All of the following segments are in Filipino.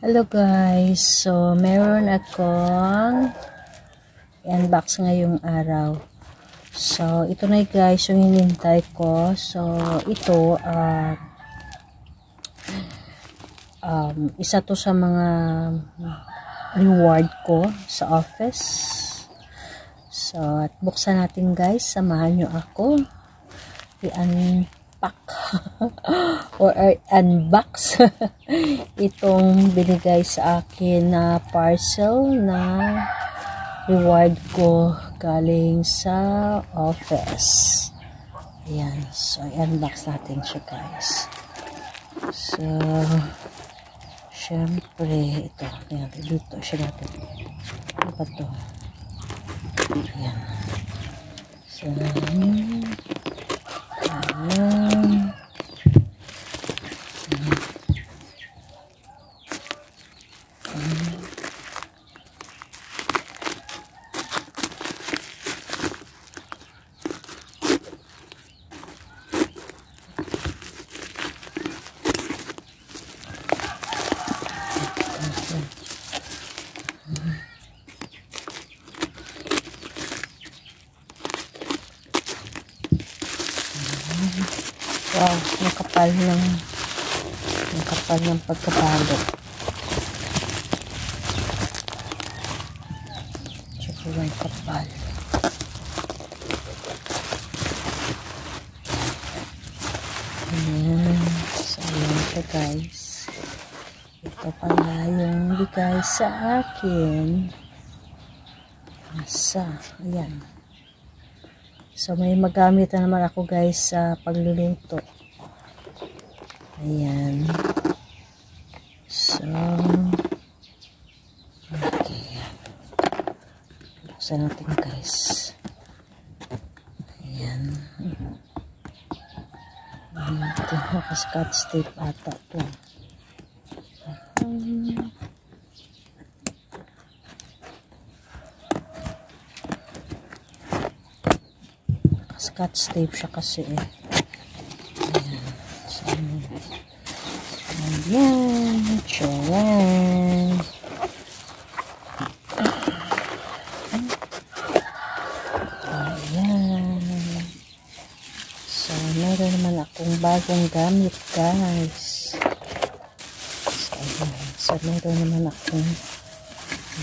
Hello guys, so meron akong unbox ngayong araw. So ito na guys yung hinintay ko. So ito isa to sa mga reward ko sa office. So at buksan natin guys, samahan nyo ako i-unpack or unbox itong binigay sa akin na parcel na reward ko galing sa office. Ayan, so i-unbox natin siya guys. So syempre ito, ayan, dito siya natin. Ano ba ito? Ayan. So wow, nakapal ng pagkabalot. Tsaka yung kapal. Ayan. So, ayan ito guys. Ito pala yung bigay sa akin. Asa. Ayan. So, may magamit na naman ako guys sa pagluluto. Ayan. So, okay. Buksan natin guys. Ayan. Ito, scotch tape ata ito. Scotch tape siya kasi eh. Ayan. So, ayan. Charan. Ayan. So, meron naman akong bagong gamit guys. So, ayan. So, meron naman akong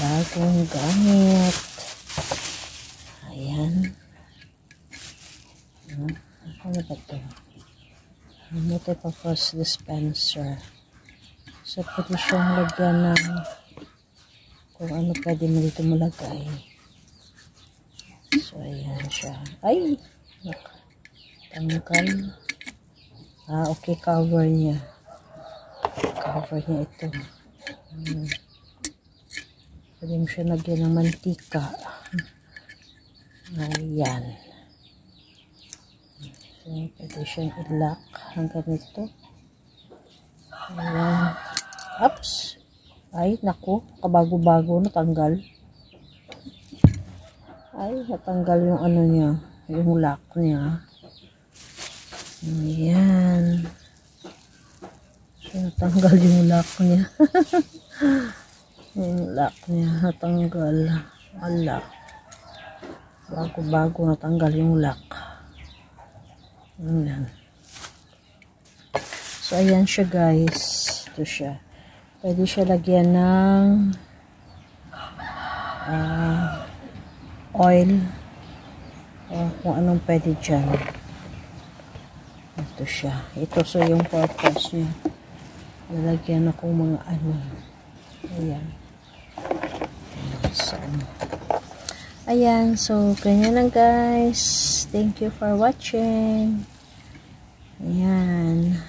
bagong gamit. Ayan. Ano ba ito? Multi-purpose dispenser. So, pwede siyang lagyan ng kung ano pwede mo dito malagay. So, ayan siya. Ay! Tanggal. Okay, cover niya. Cover niya ito. Pwede mo siya lagyan ng mantika. Ayan. So, pwede siyang i-lock hanggang ito. Ayan. Oops! Ay, naku. Kabago-bago. Natanggal. Ay, natanggal yung ano niya. Yung lock niya. Ayan. So, natanggal yung lock niya. Yung lock niya. Natanggal. Wala. Bago-bago natanggal yung lock. Ayan. So, ayan siya guys. Ito siya. Pwede siya lagyan ng oil o kung anong pwede dyan. Ito siya. Ito so yung purpose niya. Lalagyan ako mga ano. Ayan. So, ayan. So, ganyan lang guys. Thank you for watching. Ayan.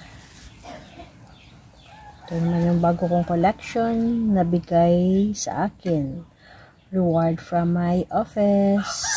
Ito naman yung bago kong collection na bigay sa akin. Reward from my office.